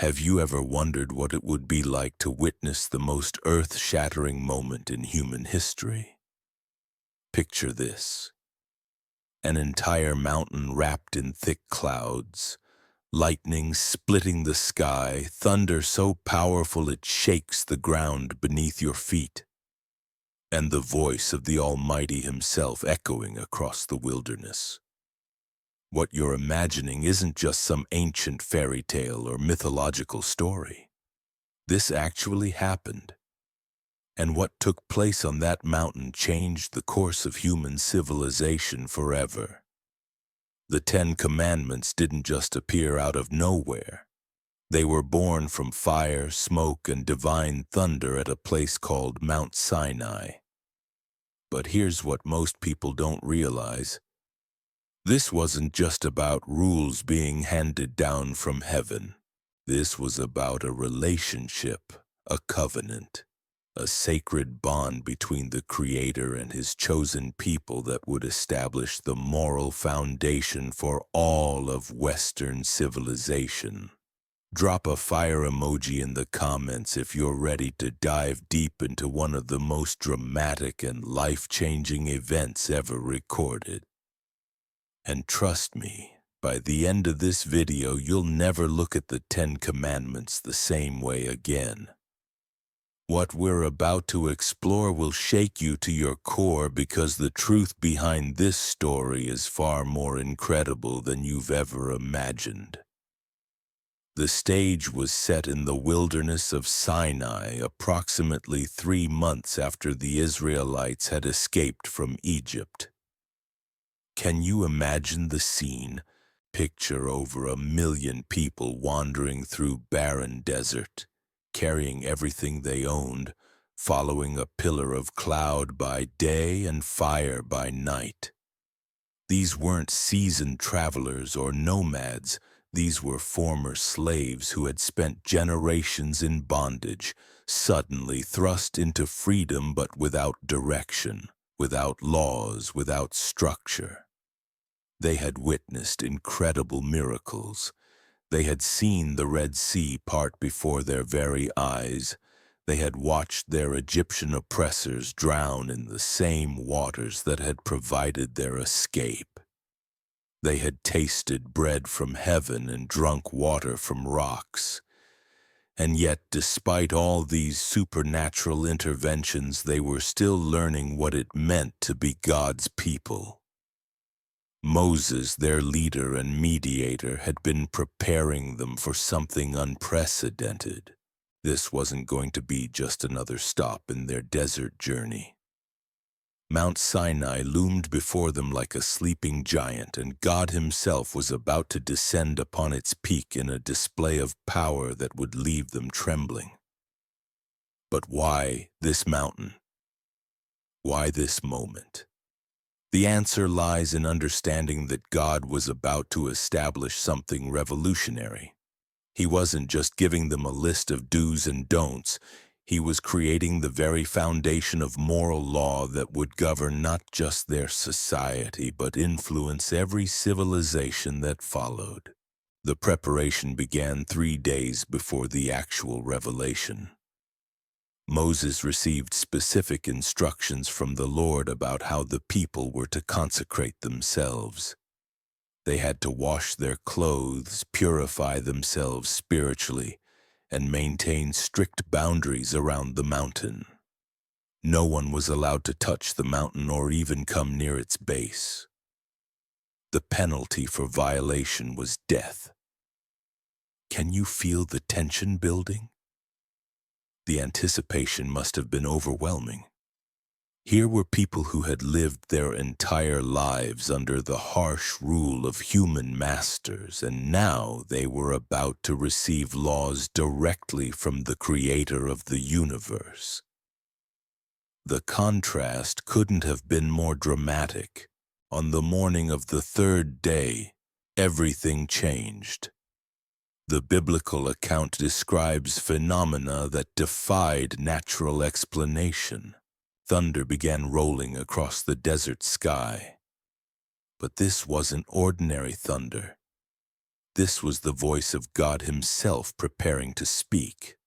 Have you ever wondered what it would be like to witness the most earth-shattering moment in human history? Picture this: an entire mountain wrapped in thick clouds, lightning splitting the sky, thunder so powerful it shakes the ground beneath your feet, and the voice of the Almighty Himself echoing across the wilderness. What you're imagining isn't just some ancient fairy tale or mythological story. This actually happened. And what took place on that mountain changed the course of human civilization forever. The Ten Commandments didn't just appear out of nowhere. They were born from fire, smoke, and divine thunder at a place called Mount Sinai. But here's what most people don't realize. This wasn't just about rules being handed down from heaven. This was about a relationship, a covenant, a sacred bond between the Creator and His chosen people that would establish the moral foundation for all of Western civilization. Drop a fire emoji in the comments if you're ready to dive deep into one of the most dramatic and life-changing events ever recorded. And trust me, by the end of this video, you'll never look at the Ten Commandments the same way again. What we're about to explore will shake you to your core because the truth behind this story is far more incredible than you've ever imagined. The stage was set in the wilderness of Sinai approximately 3 months after the Israelites had escaped from Egypt. Can you imagine the scene? Picture over 1 million people wandering through barren desert, carrying everything they owned, following a pillar of cloud by day and fire by night. These weren't seasoned travelers or nomads. These were former slaves who had spent generations in bondage, suddenly thrust into freedom but without direction, without laws, without structure. They had witnessed incredible miracles. They had seen the Red Sea part before their very eyes. They had watched their Egyptian oppressors drown in the same waters that had provided their escape. They had tasted bread from heaven and drunk water from rocks. And yet, despite all these supernatural interventions, they were still learning what it meant to be God's people. Moses, their leader and mediator, had been preparing them for something unprecedented. This wasn't going to be just another stop in their desert journey. Mount Sinai loomed before them like a sleeping giant, and God Himself was about to descend upon its peak in a display of power that would leave them trembling. But why this mountain? Why this moment? The answer lies in understanding that God was about to establish something revolutionary. He wasn't just giving them a list of do's and don'ts. He was creating the very foundation of moral law that would govern not just their society, but influence every civilization that followed. The preparation began 3 days before the actual revelation. Moses received specific instructions from the Lord about how the people were to consecrate themselves. They had to wash their clothes, purify themselves spiritually, and maintain strict boundaries around the mountain. No one was allowed to touch the mountain or even come near its base. The penalty for violation was death. Can you feel the tension building? The anticipation must have been overwhelming. Here were people who had lived their entire lives under the harsh rule of human masters, and now they were about to receive laws directly from the Creator of the universe. The contrast couldn't have been more dramatic. On the morning of the 3rd day, everything changed. The biblical account describes phenomena that defied natural explanation. Thunder began rolling across the desert sky. But this wasn't ordinary thunder. This was the voice of God himself preparing to speak.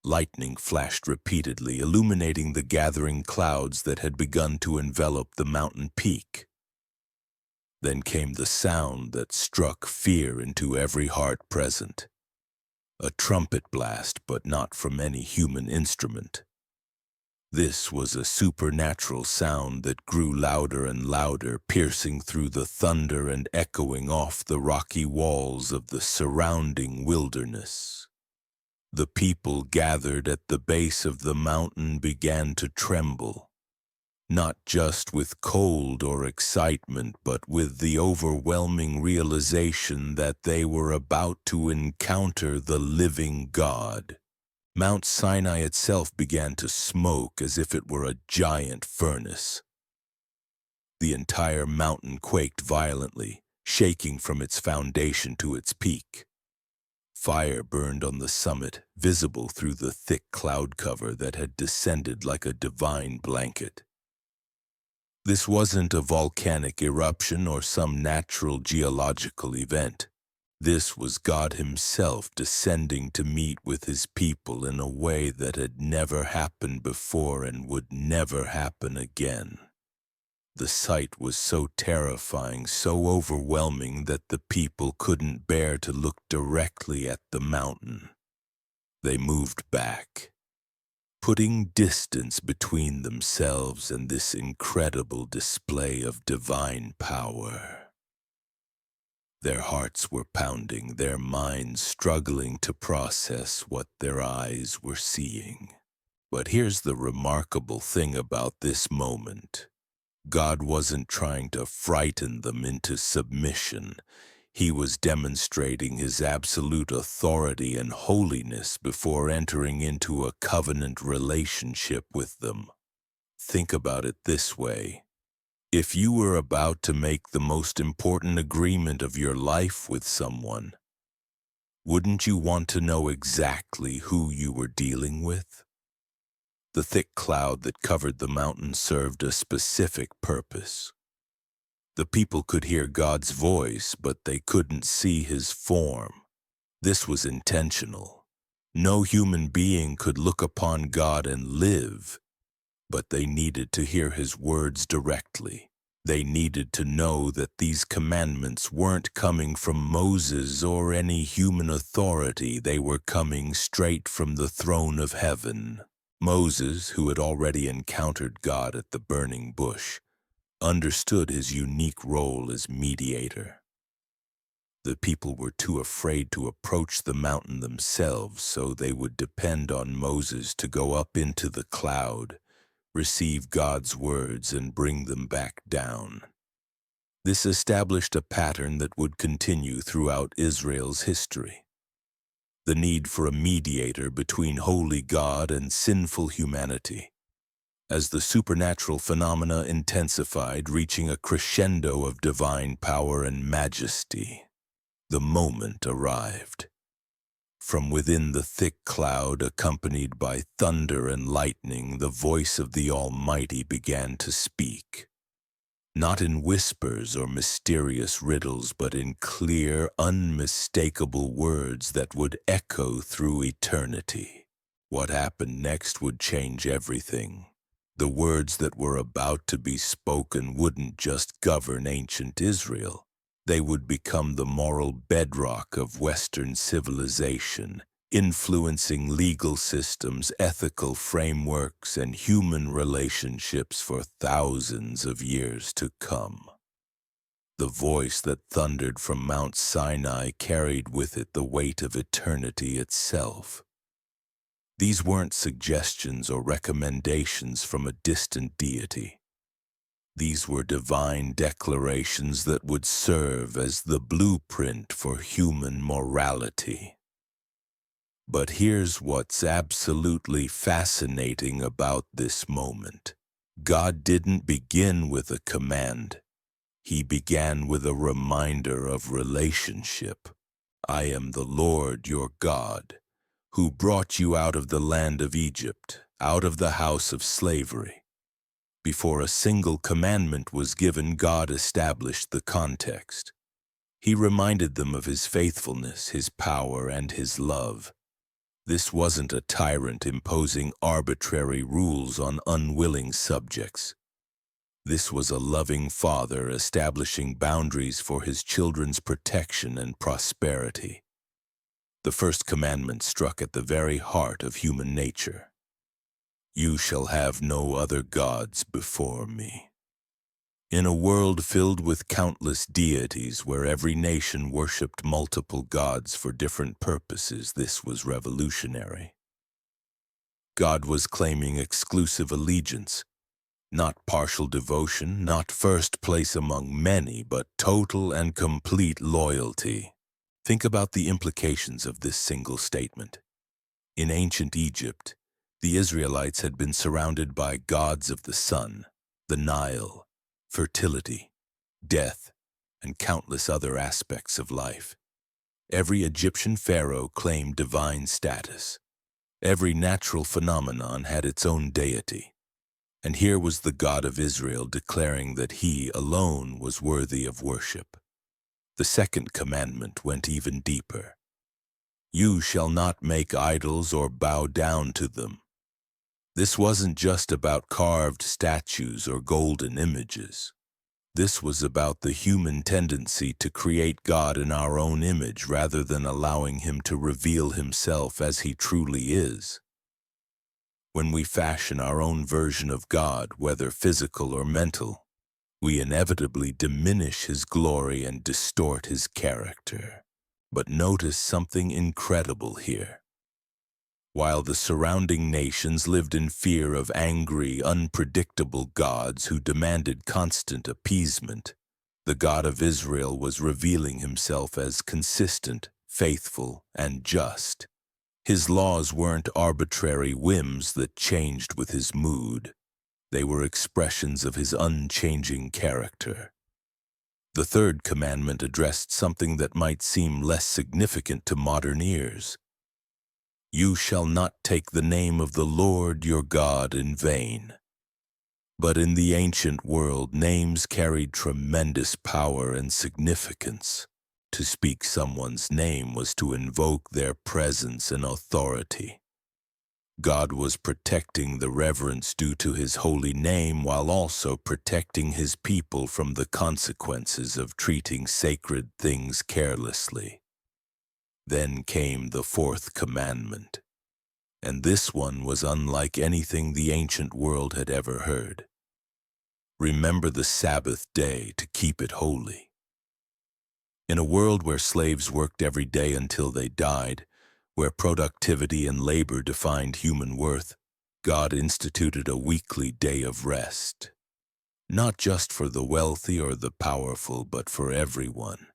Lightning flashed repeatedly, illuminating the gathering clouds that had begun to envelop the mountain peak. Then came the sound that struck fear into every heart present. A trumpet blast, but not from any human instrument. This was a supernatural sound that grew louder and louder, piercing through the thunder and echoing off the rocky walls of the surrounding wilderness. The people gathered at the base of the mountain began to tremble, not just with cold or excitement, but with the overwhelming realization that they were about to encounter the living God. Mount Sinai itself began to smoke as if it were a giant furnace. The entire mountain quaked violently, shaking from its foundation to its peak. Fire burned on the summit, visible through the thick cloud cover that had descended like a divine blanket. This wasn't a volcanic eruption or some natural geological event. This was God himself descending to meet with his people in a way that had never happened before and would never happen again. The sight was so terrifying, so overwhelming that the people couldn't bear to look directly at the mountain. They moved back, putting distance between themselves and this incredible display of divine power. Their hearts were pounding, their minds struggling to process what their eyes were seeing. But here's the remarkable thing about this moment. God wasn't trying to frighten them into submission. He was demonstrating his absolute authority and holiness before entering into a covenant relationship with them. Think about it this way. If you were about to make the most important agreement of your life with someone, wouldn't you want to know exactly who you were dealing with? The thick cloud that covered the mountain served a specific purpose. The people could hear God's voice, but they couldn't see his form. This was intentional. No human being could look upon God and live, but they needed to hear his words directly. They needed to know that these commandments weren't coming from Moses or any human authority. They were coming straight from the throne of heaven. Moses, who had already encountered God at the burning bush, understood his unique role as mediator. The people were too afraid to approach the mountain themselves, so they would depend on Moses to go up into the cloud, receive God's words, and bring them back down. This established a pattern that would continue throughout Israel's history. The need for a mediator between holy God and sinful humanity. As the supernatural phenomena intensified, reaching a crescendo of divine power and majesty, the moment arrived. From within the thick cloud, accompanied by thunder and lightning, the voice of the Almighty began to speak. Not in whispers or mysterious riddles, but in clear, unmistakable words that would echo through eternity. What happened next would change everything. The words that were about to be spoken wouldn't just govern ancient Israel. They would become the moral bedrock of Western civilization, influencing legal systems, ethical frameworks, and human relationships for thousands of years to come. The voice that thundered from Mount Sinai carried with it the weight of eternity itself. These weren't suggestions or recommendations from a distant deity. These were divine declarations that would serve as the blueprint for human morality. But here's what's absolutely fascinating about this moment. God didn't begin with a command. He began with a reminder of relationship. I am the Lord your God, who brought you out of the land of Egypt, out of the house of slavery. Before a single commandment was given, God established the context. He reminded them of his faithfulness, his power, and his love. This wasn't a tyrant imposing arbitrary rules on unwilling subjects. This was a loving father establishing boundaries for his children's protection and prosperity. The first commandment struck at the very heart of human nature. You shall have no other gods before me. In a world filled with countless deities where every nation worshipped multiple gods for different purposes, this was revolutionary. God was claiming exclusive allegiance, not partial devotion, not first place among many, but total and complete loyalty. Think about the implications of this single statement. In ancient Egypt, the Israelites had been surrounded by gods of the sun, the Nile, fertility, death, and countless other aspects of life. Every Egyptian pharaoh claimed divine status. Every natural phenomenon had its own deity. And here was the God of Israel declaring that he alone was worthy of worship. The second commandment went even deeper. You shall not make idols or bow down to them. This wasn't just about carved statues or golden images. This was about the human tendency to create God in our own image rather than allowing him to reveal himself as he truly is. When we fashion our own version of God, whether physical or mental, we inevitably diminish his glory and distort his character. But notice something incredible here. While the surrounding nations lived in fear of angry, unpredictable gods who demanded constant appeasement, the God of Israel was revealing himself as consistent, faithful, and just. His laws weren't arbitrary whims that changed with his mood. They were expressions of his unchanging character. The third commandment addressed something that might seem less significant to modern ears. You shall not take the name of the Lord your God in vain. But in the ancient world, names carried tremendous power and significance. To speak someone's name was to invoke their presence and authority. God was protecting the reverence due to his holy name while also protecting his people from the consequences of treating sacred things carelessly. Then came the fourth commandment, and this one was unlike anything the ancient world had ever heard. Remember the Sabbath day to keep it holy. In a world where slaves worked every day until they died, where productivity and labor defined human worth, God instituted a weekly day of rest. Not just for the wealthy or the powerful, but for everyone.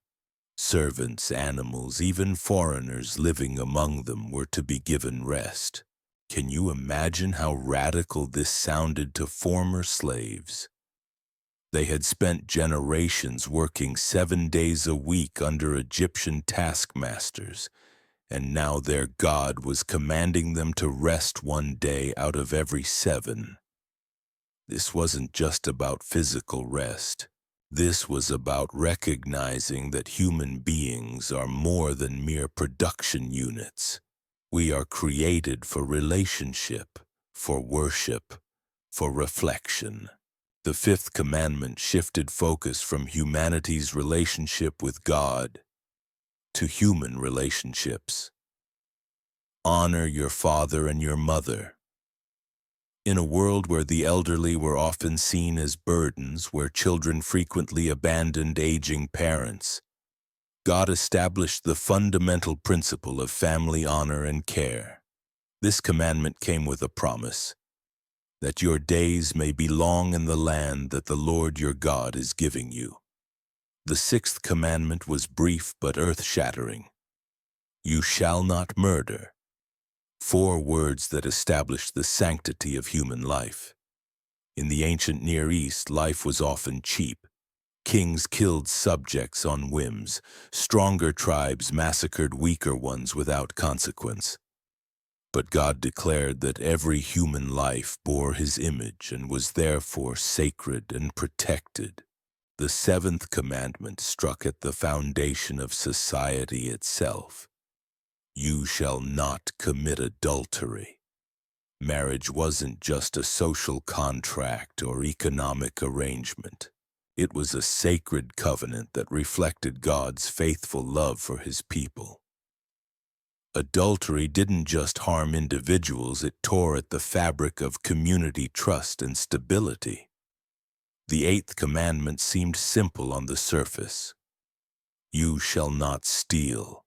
Servants, animals, even foreigners living among them were to be given rest. Can you imagine how radical this sounded to former slaves? They had spent generations working 7 days a week under Egyptian taskmasters, and now their God was commanding them to rest 1 day out of every 7. This wasn't just about physical rest. This was about recognizing that human beings are more than mere production units. We are created for relationship, for worship, for reflection. The fifth commandment shifted focus from humanity's relationship with God to human relationships. Honor your father and your mother. In a world where the elderly were often seen as burdens, where children frequently abandoned aging parents, God established the fundamental principle of family honor and care. This commandment came with a promise, that your days may be long in the land that the Lord your God is giving you. The sixth commandment was brief but earth-shattering. You shall not murder. 4 words that established the sanctity of human life. In the ancient Near East, life was often cheap. Kings killed subjects on whims. Stronger tribes massacred weaker ones without consequence. But God declared that every human life bore his image and was therefore sacred and protected. The seventh commandment struck at the foundation of society itself. You shall not commit adultery. Marriage wasn't just a social contract or economic arrangement. It was a sacred covenant that reflected God's faithful love for his people. Adultery didn't just harm individuals, it tore at the fabric of community trust and stability. The eighth commandment seemed simple on the surface. You shall not steal,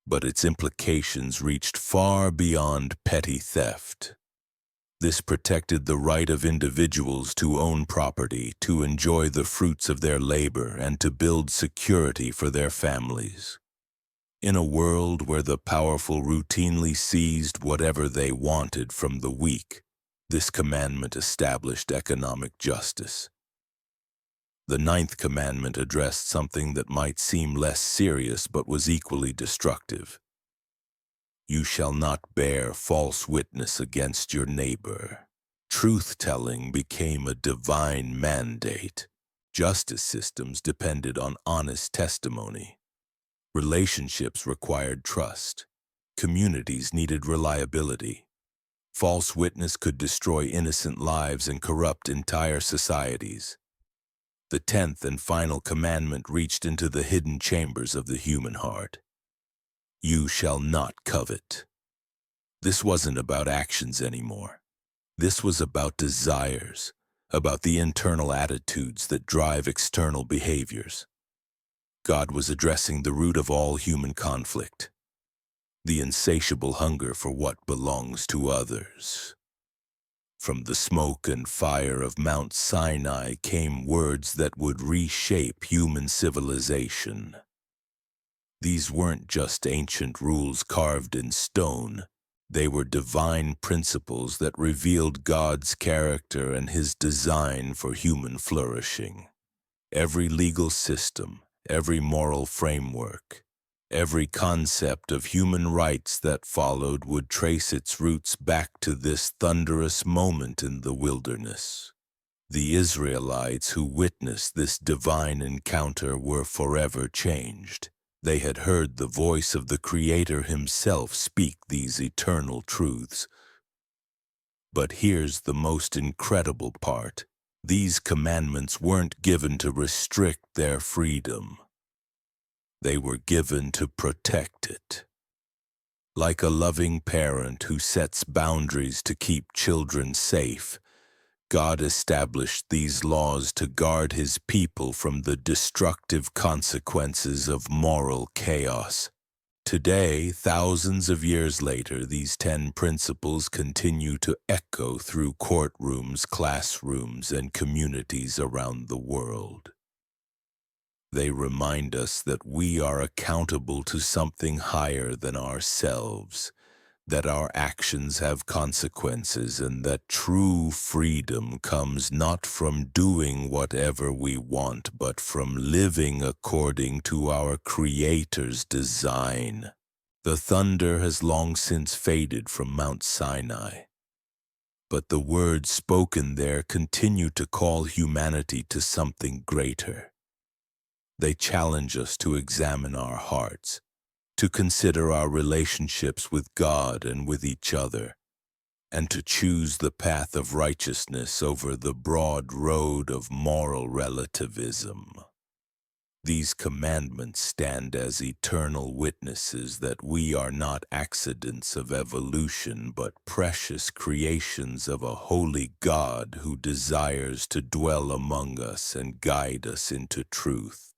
but its implications reached far beyond petty theft. This protected the right of individuals to own property, to enjoy the fruits of their labor, and to build security for their families. In a world where the powerful routinely seized whatever they wanted from the weak, this commandment established economic justice. The ninth commandment addressed something that might seem less serious but was equally destructive. You shall not bear false witness against your neighbor. Truth-telling became a divine mandate. Justice systems depended on honest testimony. Relationships required trust. Communities needed reliability. False witness could destroy innocent lives and corrupt entire societies. The 10th and final commandment reached into the hidden chambers of the human heart. You shall not covet. This wasn't about actions anymore. This was about desires, about the internal attitudes that drive external behaviors. God was addressing the root of all human conflict, the insatiable hunger for what belongs to others. From the smoke and fire of Mount Sinai came words that would reshape human civilization. These weren't just ancient rules carved in stone. They were divine principles that revealed God's character and his design for human flourishing. Every legal system, every moral framework, every concept of human rights that followed would trace its roots back to this thunderous moment in the wilderness. The Israelites who witnessed this divine encounter were forever changed. They had heard the voice of the Creator himself speak these eternal truths. But here's the most incredible part. These commandments weren't given to restrict their freedom. They were given to protect it. Like a loving parent who sets boundaries to keep children safe, God established these laws to guard his people from the destructive consequences of moral chaos. Today, thousands of years later, these 10 principles continue to echo through courtrooms, classrooms, and communities around the world. They remind us that we are accountable to something higher than ourselves, that our actions have consequences, and that true freedom comes not from doing whatever we want, but from living according to our Creator's design. The thunder has long since faded from Mount Sinai, but the words spoken there continue to call humanity to something greater. They challenge us to examine our hearts, to consider our relationships with God and with each other, and to choose the path of righteousness over the broad road of moral relativism. These commandments stand as eternal witnesses that we are not accidents of evolution, but precious creations of a holy God who desires to dwell among us and guide us into truth.